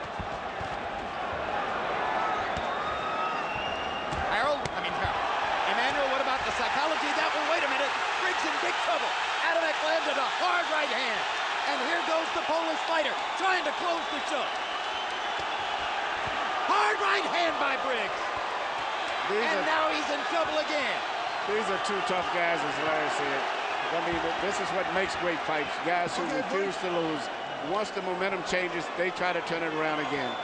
Harold. Emmanuel, what about the psychology of that one? Wait a minute. Briggs in big trouble. Adamek landed a hard right hand. And here goes the Polish fighter, trying to close the show. Hard right hand by Briggs. Now he's in trouble again. These are two tough guys, as Larry said. I mean, this is what makes great fights. Guys who refuse to lose. Once the momentum changes, they try to turn it around again.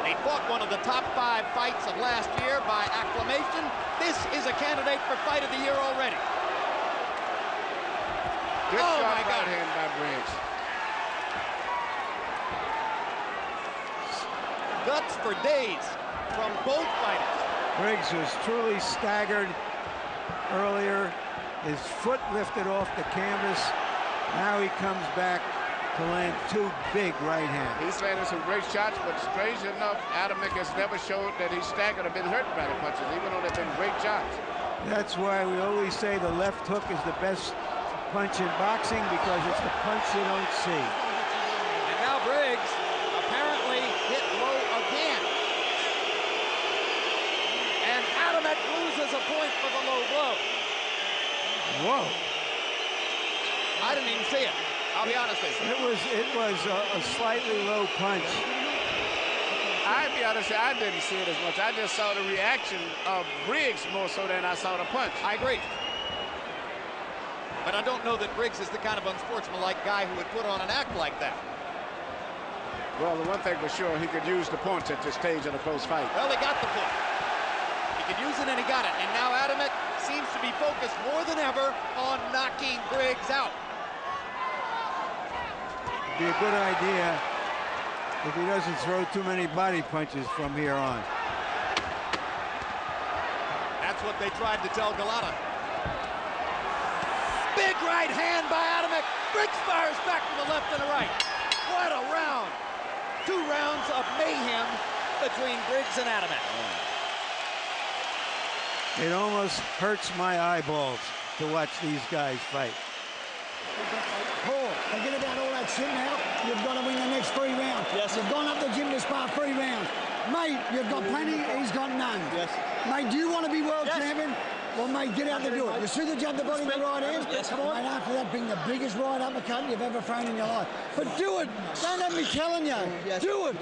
They fought one of the top 5 fights of last year by acclamation. This is a candidate for Fight of the Year already. Good shot right hand by Briggs. Guts for days from both fighters. Briggs was truly staggered earlier. His foot lifted off the canvas. Now he comes back to land 2 big right hands. He's landed some great shots, but strange enough, Adamek has never showed that he's staggered or been hurt by the punches, even though they've been great shots. That's why we always say the left hook is the best punch in boxing, because it's the punch you don't see. And now Briggs apparently hit low again. And Adamek loses a point for the low blow. Whoa. I didn't even see it. I'll be honest with you. It was a slightly low punch. I'll be honest, I didn't see it as much. I just saw the reaction of Briggs more so than I saw the punch. I agree. But I don't know that Briggs is the kind of unsportsmanlike guy who would put on an act like that. Well, the one thing for sure, he could use the points at this stage of a close fight. Well, he got the point. He could use it, and he got it. And now Adamek seems to be focused more than ever on knocking Briggs out. Be a good idea if he doesn't throw too many body punches from here on. That's what they tried to tell Galata. Big right hand by Adamek. Briggs fires back to the left and the right. What a round. 2 rounds of mayhem between Briggs and Adamek. It almost hurts my eyeballs to watch these guys fight. Paul, forget about all that shit now. You've got to win the next 3 rounds. Yes. You've gone up the gym to spar 3 rounds. Mate, you've got plenty, he's got none. Yes. Mate, do you want to be world champion? Well, mate, get out there and do it. You see the jab the body of the right hand? Yes, come on. Mate, after that, being the biggest right uppercut you've ever thrown in your life. But do it. Don't have me telling you. Yes. Do it.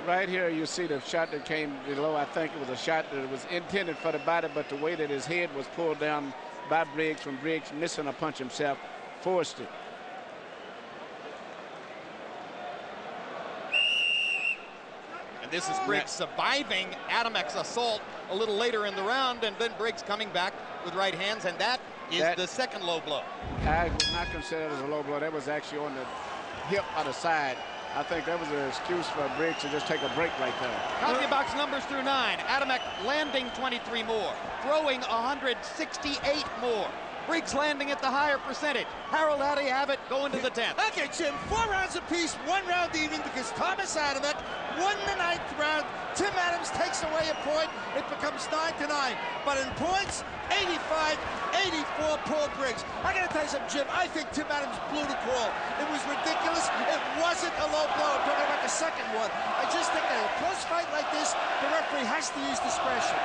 Right here, you see the shot that came below. I think it was a shot that was intended for the body, but the way that his head was pulled down by Briggs, from Briggs missing a punch himself, forced it. And this is Briggs surviving Adamek's assault a little later in the round, and then Briggs coming back with right hands, and that is the second low blow. I would not consider it as a low blow. That was actually on the hip or the side. I think that was an excuse for Briggs to just take a break right there. CompuBox numbers through 9. Adamek landing 23 more, throwing 168 more. Briggs landing at the higher percentage. Harold, how do you have it going to the 10th? Okay, Jim, 4 rounds apiece, 1 round even, because Tomasz Adamek won the 9th round. Tim Adams takes away a point. It becomes 9-9. But in points, 85-84, Paul Briggs. I gotta tell you something, Jim. I think Tim Adams blew the call. It was ridiculous. It wasn't a low blow. I'm talking about the second one. I just think that in a close fight like this, the referee has to use discretion.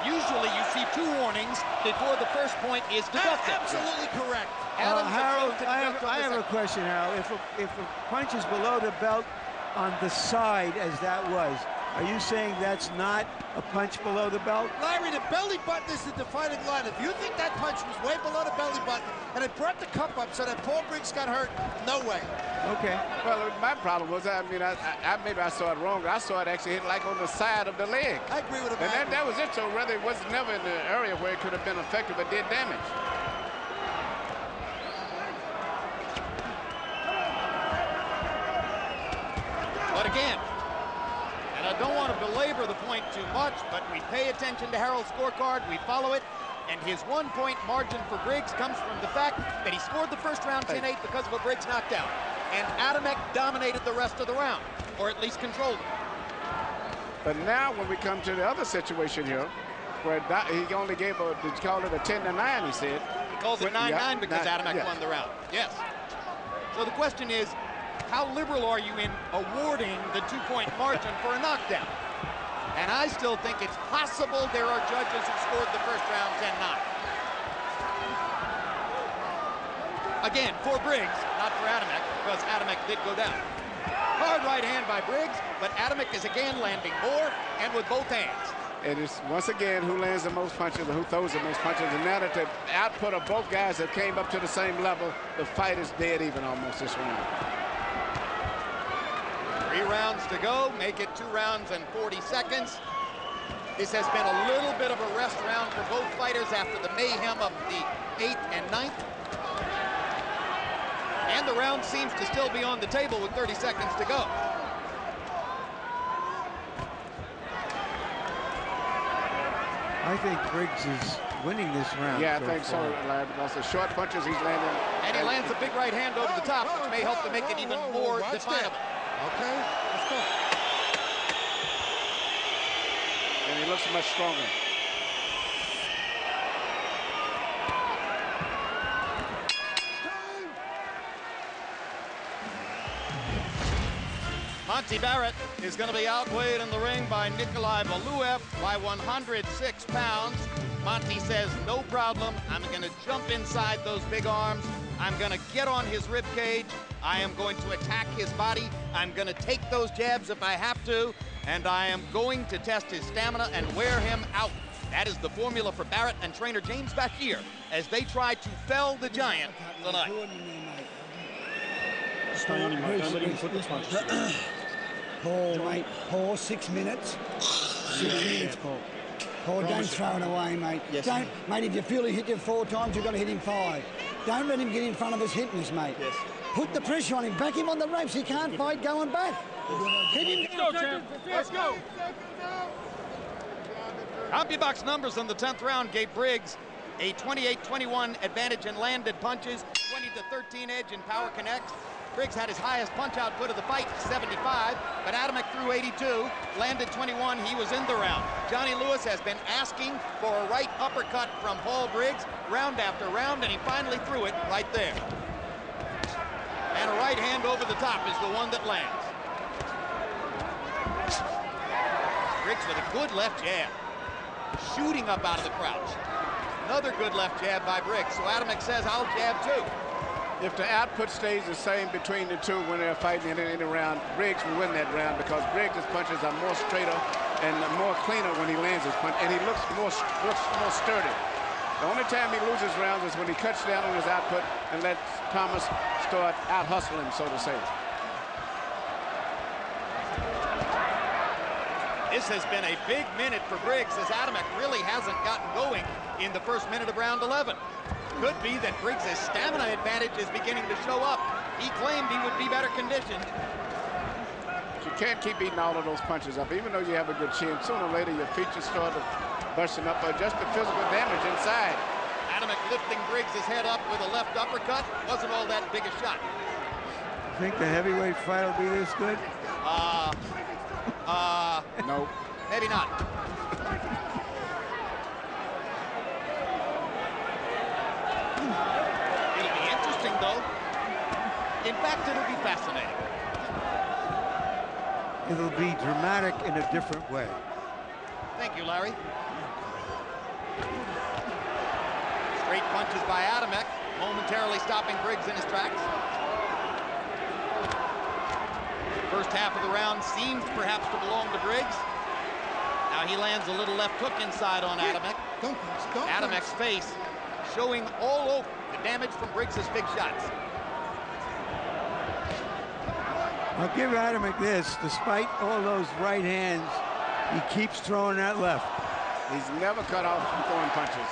Usually you see 2 warnings before the first point is deducted. Absolutely correct. Harold, I have a question, Harold. If a punch is below the belt on the side, as that was, are you saying that's not a punch below the belt? Larry, the belly button is the defining line. If you think that punch was way below the belly button and it brought the cup up so that Paul Briggs got hurt, no way. Okay. Well, my problem was, I mean, maybe I saw it wrong. I saw it actually hit like on the side of the leg. I agree with him. And that was it. So rather, it was never in the area where it could have been effective, but did damage. But again, and I don't want to belabor the point too much, but we pay attention to Harold's scorecard, we follow it, and his 1-point margin for Briggs comes from the fact that he scored the first round 10-8 because of a Briggs knockdown. And Adamek dominated the rest of the round, or at least controlled it. But now when we come to the other situation here, where he only gave a, did you call it a 10-9, he said. He calls it 9-9 because Adamek won the round. Yes. So the question is, how liberal are you in awarding the 2-point margin for a knockdown? And I still think it's possible there are judges who scored the first round 10-9. Again, for Briggs, not for Adamek, because Adamek did go down. Hard right hand by Briggs, but Adamek is again landing more and with both hands. It is, once again, who lands the most punches or who throws the most punches. And now that the output of both guys that came up to the same level, the fight is dead even almost this round. 3 rounds to go, make it 2 rounds and 40 seconds. This has been a little bit of a rest round for both fighters after the mayhem of the 8th and 9th. And the round seems to still be on the table with 30 seconds to go. I think Briggs is winning this round. Yeah, I think so, Larry, because the short punches he's landing. And he lands a big right hand over the top, which may help to make it even more definable. Okay, let's go. And he looks much stronger. Monty Barrett is going to be outweighed in the ring by Nikolai Valuev by 106 pounds. Monty says, no problem. I'm going to jump inside those big arms. I'm going to get on his rib cage. I am going to attack his body. I'm going to take those jabs if I have to. And I am going to test his stamina and wear him out. That is the formula for Barrett and trainer James Bashir as they try to fell the giant tonight. Stay on him, mate. Don't let him put the punches together. Paul, mate. Paul, 6 minutes. 6 minutes, Paul. Paul, don't throw it away, mate. Yes, don't, mate, if you feel he hit you 4 times, you've got to hit him 5. Don't let him get in front of us hitting us, mate. Yes. Put the pressure on him. Back him on the ropes. He can't fight going back. Keep him Let's go, champ. Let's go. CompuBox numbers in the 10th round gave Briggs a 28-21 advantage in landed punches, 20-13 edge in power connects. Briggs had his highest punch output of the fight, 75, but Adamek threw 82, landed 21, he was in the round. Johnny Lewis has been asking for a right uppercut from Paul Briggs, round after round, and he finally threw it right there. And a right hand over the top is the one that lands. Briggs with a good left jab, shooting up out of the crouch. Another good left jab by Briggs, so Adamek says, I'll jab too. If the output stays the same between the two when they're fighting in any round, Briggs will win that round because Briggs' punches are more straighter and more cleaner when he lands his punch, and he looks more sturdy. The only time he loses rounds is when he cuts down on his output and lets Thomas start out-hustling him, so to say. This has been a big minute for Briggs, as Adamek really hasn't gotten going in the first minute of round 11. Could be that Briggs' stamina advantage is beginning to show up. He claimed he would be better conditioned. You can't keep eating all of those punches up. Even though you have a good chin, sooner or later your features start busting up, or just the physical damage inside. Adamek lifting Briggs' head up with a left uppercut. Wasn't all that big a shot. Think the heavyweight fight will be this good? No. Maybe not. It'll be interesting, though. In fact, it'll be fascinating. It'll be dramatic in a different way. Thank you, Larry. Straight punches by Adamek, momentarily stopping Briggs in his tracks. First half of the round seems perhaps to belong to Briggs. Now he lands a little left hook inside on Adamek. Adamek's face showing all over the damage from Briggs' big shots. I'll give Adamek this. Despite all those right hands, he keeps throwing that left. He's never cut off from throwing punches.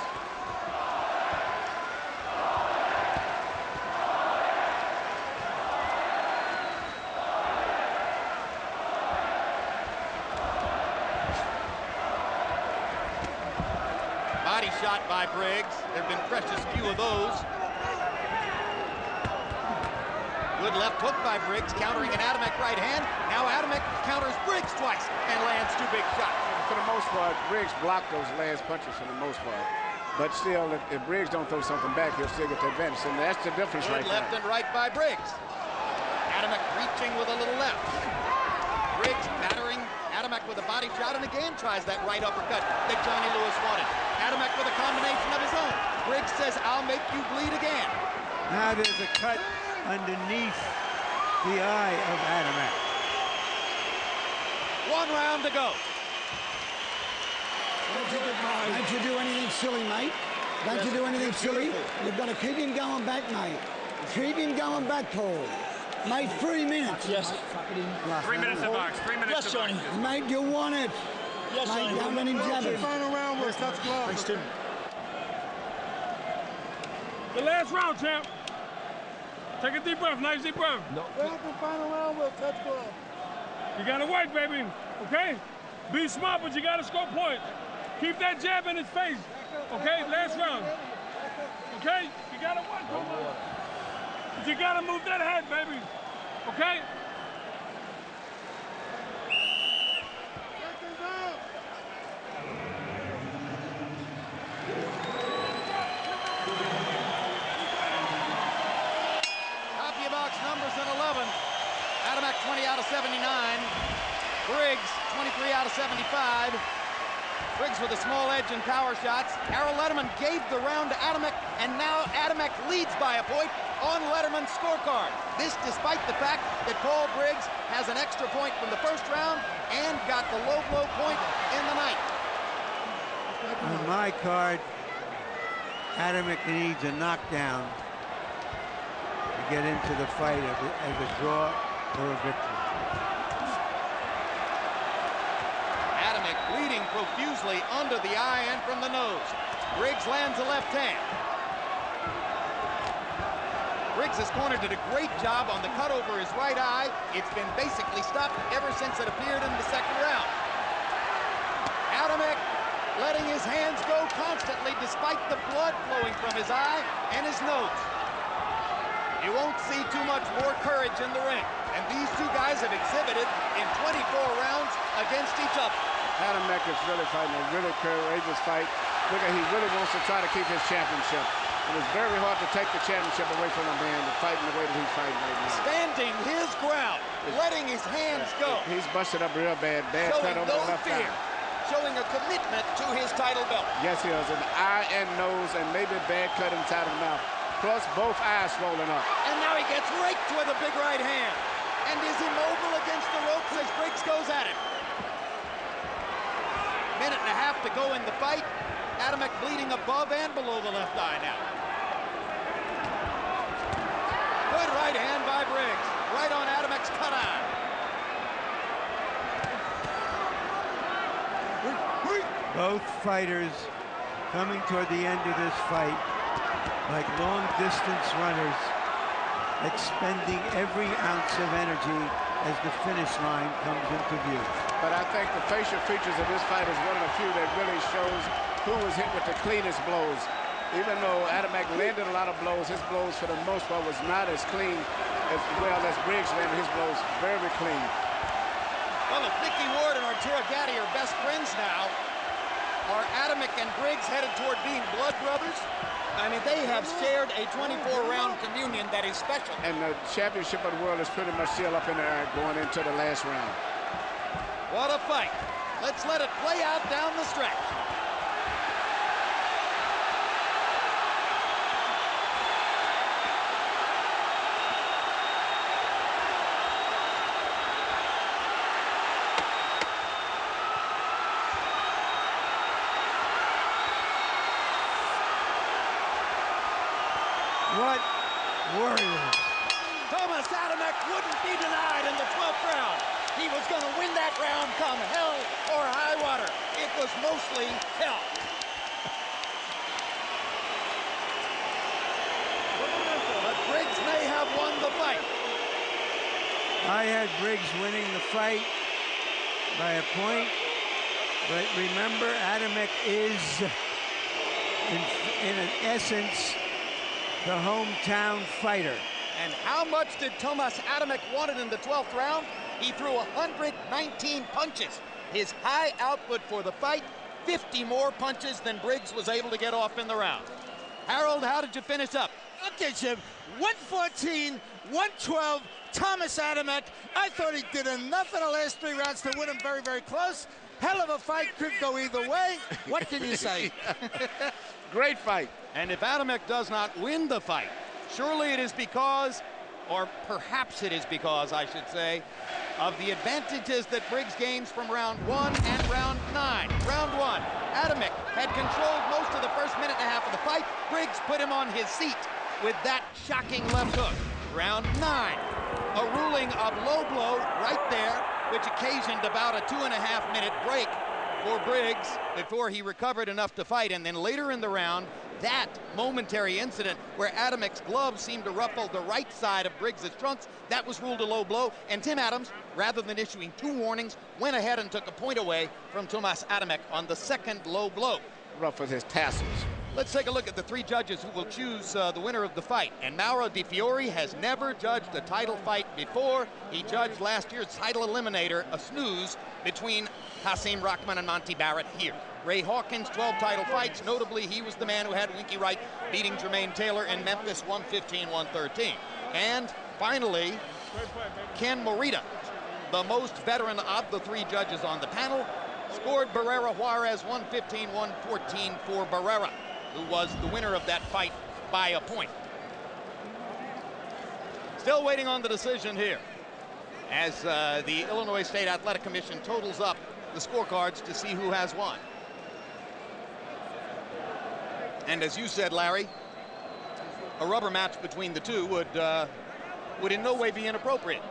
Body shot by Briggs. There have been precious few of those. Good left hook by Briggs, countering an Adamek right hand. Now Adamek counters Briggs twice and lands two big shots. For the most part, Briggs blocked those last punches for the most part. But still, if Briggs don't throw something back, he'll still get the advantage. And that's the difference right there. Left and right by Briggs. Adamek reaching with a little left. Briggs battering Adamek with a body shot, and again tries that right uppercut that Johnny Lewis wanted. Adamek with a combination of his own. Briggs says, "I'll make you bleed again." Now there's a cut underneath the eye of Adamek. 1 round to go. Don't you do anything silly, mate. Don't you do anything silly. You've got to keep him going back, mate. Keep him going back, Paul. Mate, 3 minutes. Yes. 3 minutes to box. 3 minutes Yes, to Johnny. box. Mate, you want it. Yes, Mate, Johnny. don't let him jab it. Final round was touch glove. Thanks, Tim. The last round, champ. Take a deep breath, nice deep breath. The final round was touch glove. You gotta work, baby, okay? Be smart, but you gotta score points. Keep that jab in his face, okay? Last round, okay? You gotta work, but you gotta move that head, baby, okay? Numbers at 11. Adamek 20 out of 79. Briggs 23 out of 75. Briggs with a small edge in power shots. Harold Letterman gave the round to Adamek, and now Adamek leads by a point on Letterman's scorecard. This despite the fact that Paul Briggs has an extra point from the first round and got the low blow point in the night. On my card, Adamek needs a knockdown to get into the fight as a draw or a victory. Adamek bleeding profusely under the eye and from the nose. Briggs lands a left hand. Briggs' corner did a great job on the cut over his right eye. It's been basically stopped ever since it appeared in the second round. Adamek letting his hands go constantly despite the blood flowing from his eye and his nose. You won't see too much more courage in the ring. And these two guys have exhibited in 24 rounds against each other. Adamek is really fighting a really courageous fight. Look at, he really wants to try to keep his championship. It was very hard to take the championship away from a man to fight in the way that he's fighting right now. Standing his ground, letting his hands go. He's busted up real bad. Bad cut over the left eye. Showing a commitment to his title belt. Yes, he has an eye and nose and maybe a bad cut inside of the mouth. Plus both eyes swollen up. And now he gets raked with a big right hand and is immobile against the ropes as Briggs goes at him. Minute and a half to go in the fight. Adamek bleeding above and below the left eye now. Good right hand by Briggs. Right on Adamek's cut eye. Both fighters coming toward the end of this fight like long-distance runners, expending every ounce of energy as the finish line comes into view. But I think the facial features of this fight is one of the few that really shows who was hit with the cleanest blows. Even though Adamek landed a lot of blows, his blows for the most part was not as clean as well as Briggs landed his blows very clean. Well, if Mickey Ward and Arturo Gatti are best friends now, are Adamek and Briggs headed toward being blood brothers? I mean, they have shared a 24-round communion that is special. And the championship of the world is pretty much still up in the air going into the last round. What a fight. Let's let it play out down the stretch. What warriors. Tomasz Adamek wouldn't be denied in the 12th round. He was going to win that round come hell or high water. It was mostly hell. But Briggs may have won the fight. I had Briggs winning the fight by a point, but remember, Adamek is, in essence, the hometown fighter. And how much did Tomasz Adamek want it in the 12th round? He threw 119 punches. His high output for the fight, 50 more punches than Briggs was able to get off in the round. Harold, how did you finish up? Okay, Jim, 114, 112, Tomasz Adamek. I thought he did enough in the last 3 rounds to win him very, very close. Hell of a fight, could go either way. What can you say? Great fight. And if Adamek does not win the fight, surely it is because, or perhaps it is because, I should say, of the advantages that Briggs gains from round 1 and round 9. Round 1, Adamek had controlled most of the first minute and a half of the fight. Briggs put him on his seat with that shocking left hook. Round 9, a ruling of low blow right there, which occasioned about a 2.5-minute break for Briggs before he recovered enough to fight. And then later in the round, that momentary incident where Adamek's glove seemed to ruffle the right side of Briggs' trunks, that was ruled a low blow. And Tim Adams, rather than issuing 2 warnings, went ahead and took a point away from Tomasz Adamek on the second low blow. Ruffled his tassels. Let's take a look at the 3 judges who will choose the winner of the fight. And Mauro Di Fiore has never judged a title fight before. He judged last year's title eliminator, a snooze, between Hasim Rahman and Monty Barrett here. Ray Hawkins, 12 title fights. Notably, he was the man who had Winky Wright beating Jermaine Taylor in Memphis 115-113. And finally, Ken Morita, the most veteran of the 3 judges on the panel, scored Barrera Juarez 115-114 for Barrera, who was the winner of that fight by a point. Still waiting on the decision here as the Illinois State Athletic Commission totals up the scorecards to see who has won. And as you said, Larry, a rubber match between the two would in no way be inappropriate.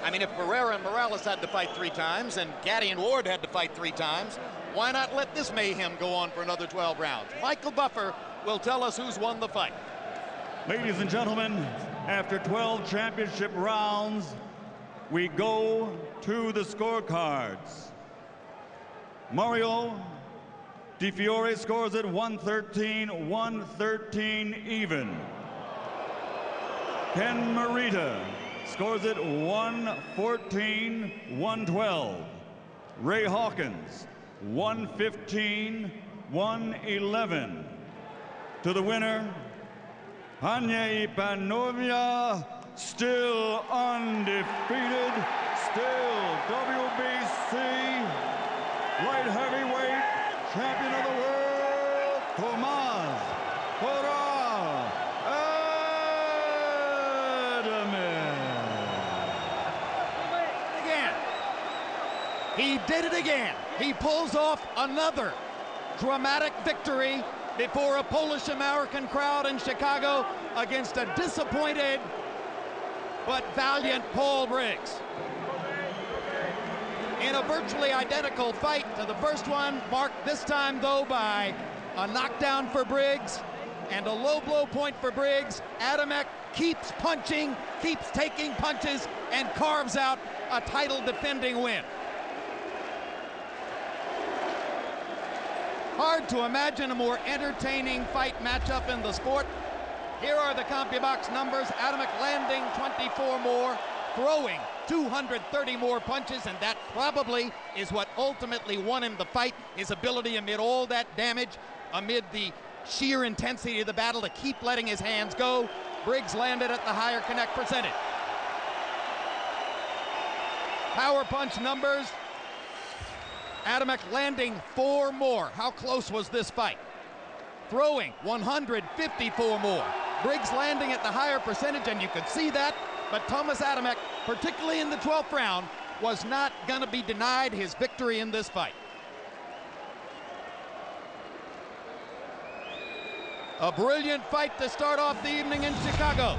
I mean, if Barrera and Morales had to fight 3 times and Gatti and Ward had to fight 3 times, why not let this mayhem go on for another 12 rounds? Michael Buffer will tell us who's won the fight. Ladies and gentlemen, after 12 championship rounds, we go to the scorecards. Mauro Di Fiore scores at 113 even. Ken Morita scores at 114-112. Ray Hawkins, 115-111. To the winner, Hanya Ipanovia, still undefeated, still WBC light heavyweight champion of the world, Tomasz Adamek. Again, he did it again. He pulls off another dramatic victory before a Polish-American crowd in Chicago against a disappointed but valiant Paul Briggs. In in a virtually identical fight to the first one, marked this time though by a knockdown for Briggs and a low blow point for Briggs. Adamek keeps punching, keeps taking punches, and carves out a title-defending win. Hard to imagine a more entertaining fight matchup in the sport. Here are the CompuBox numbers. Adamek landing 24 more, throwing 230 more punches, and that probably is what ultimately won him the fight. His ability amid all that damage, amid the sheer intensity of the battle, to keep letting his hands go. Briggs landed at the higher connect percentage. Power punch numbers. Adamek landing 4 more. How close was this fight? Throwing 154 more. Briggs landing at the higher percentage, and you could see that, but Tomasz Adamek, particularly in the 12th round, was not going to be denied his victory in this fight. A brilliant fight to start off the evening in Chicago.